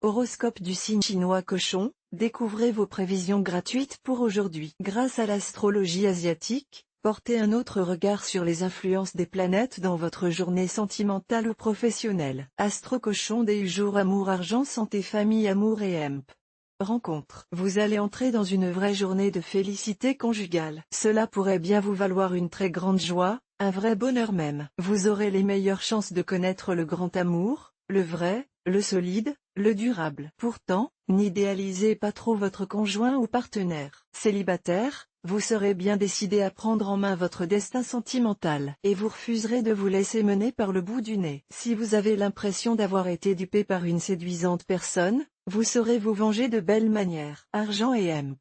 Horoscope du signe chinois Cochon, découvrez vos prévisions gratuites pour aujourd'hui. Grâce à l'astrologie asiatique, portez un autre regard sur les influences des planètes dans votre journée sentimentale ou professionnelle. Astro Cochon des jours amour, argent, santé, famille, amour et hemp. Rencontre. Vous allez entrer dans une vraie journée de félicité conjugale. Cela pourrait bien vous valoir une très grande joie, un vrai bonheur même. Vous aurez les meilleures chances de connaître le grand amour, le vrai, le solide, le durable. Pourtant, n'idéalisez pas trop votre conjoint ou partenaire. Célibataire, vous serez bien décidé à prendre en main votre destin sentimental, et vous refuserez de vous laisser mener par le bout du nez. Si vous avez l'impression d'avoir été dupé par une séduisante personne, vous saurez vous venger de belle manière. Argent et hemp.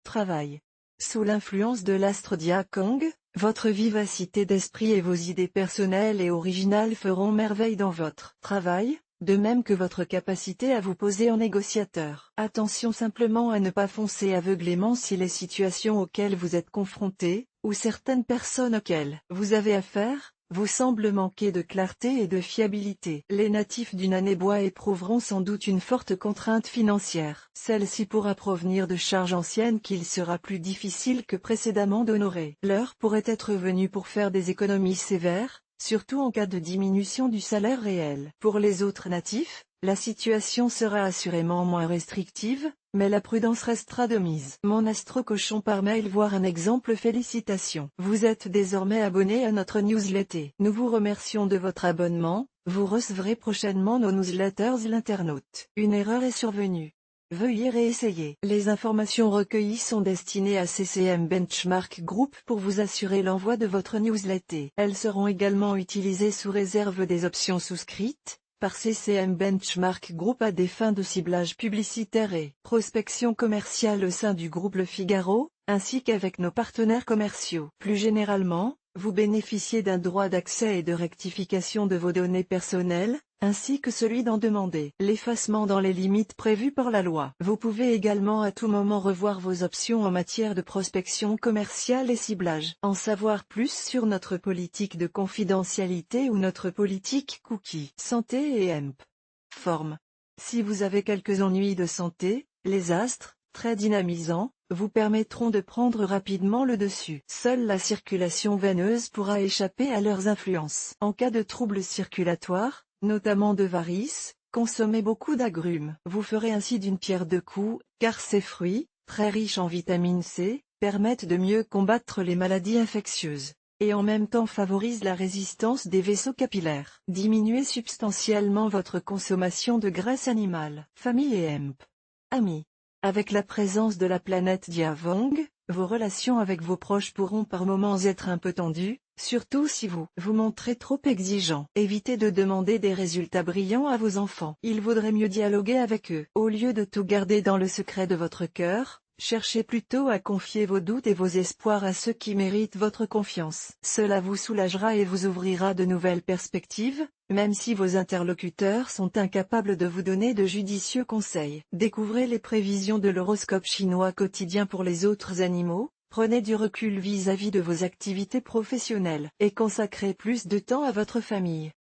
Travail. Sous l'influence de l'astre Dia Kang, votre vivacité d'esprit et vos idées personnelles et originales feront merveille dans votre travail, de même que votre capacité à vous poser en négociateur. Attention simplement à ne pas foncer aveuglément si les situations auxquelles vous êtes confronté, ou certaines personnes auxquelles vous avez affaire, vous semblent manquer de clarté et de fiabilité. Les natifs d'une année bois éprouveront sans doute une forte contrainte financière. Celle-ci pourra provenir de charges anciennes qu'il sera plus difficile que précédemment d'honorer. L'heure pourrait être venue pour faire des économies sévères, surtout en cas de diminution du salaire réel. Pour les autres natifs, la situation sera assurément moins restrictive, mais la prudence restera de mise. Mon astro cochon par mail, voir un exemple. Félicitations. Vous êtes désormais abonné à notre newsletter. Nous vous remercions de votre abonnement, vous recevrez prochainement nos newsletters. L'internaute. Une erreur est survenue. Veuillez réessayer. Les informations recueillies sont destinées à CCM Benchmark Group pour vous assurer l'envoi de votre newsletter. Elles seront également utilisées sous réserve des options souscrites par CCM Benchmark Group à des fins de ciblage publicitaire et prospection commerciale au sein du groupe Le Figaro, ainsi qu'avec nos partenaires commerciaux. Plus généralement, vous bénéficiez d'un droit d'accès et de rectification de vos données personnelles, ainsi que celui d'en demander l'effacement dans les limites prévues par la loi. Vous pouvez également à tout moment revoir vos options en matière de prospection commerciale et ciblage. En savoir plus sur notre politique de confidentialité ou notre politique cookie. Santé et hemp. Forme. Si vous avez quelques ennuis de santé, les astres, très dynamisants, vous permettront de prendre rapidement le dessus. Seule la circulation veineuse pourra échapper à leurs influences. En cas de troubles circulatoires, notamment de varices, consommez beaucoup d'agrumes. Vous ferez ainsi d'une pierre deux coups, car ces fruits, très riches en vitamine C, permettent de mieux combattre les maladies infectieuses, et en même temps favorisent la résistance des vaisseaux capillaires. Diminuez substantiellement votre consommation de graisse animale. Famille et hemp. Amis. Avec la présence de la planète Diavang, vos relations avec vos proches pourront par moments être un peu tendues, surtout si vous vous montrez trop exigeant. Évitez de demander des résultats brillants à vos enfants. Il vaudrait mieux dialoguer avec eux. Au lieu de tout garder dans le secret de votre cœur, cherchez plutôt à confier vos doutes et vos espoirs à ceux qui méritent votre confiance. Cela vous soulagera et vous ouvrira de nouvelles perspectives, même si vos interlocuteurs sont incapables de vous donner de judicieux conseils. Découvrez les prévisions de l'horoscope chinois quotidien pour les autres animaux. Prenez du recul vis-à-vis de vos activités professionnelles et consacrez plus de temps à votre famille.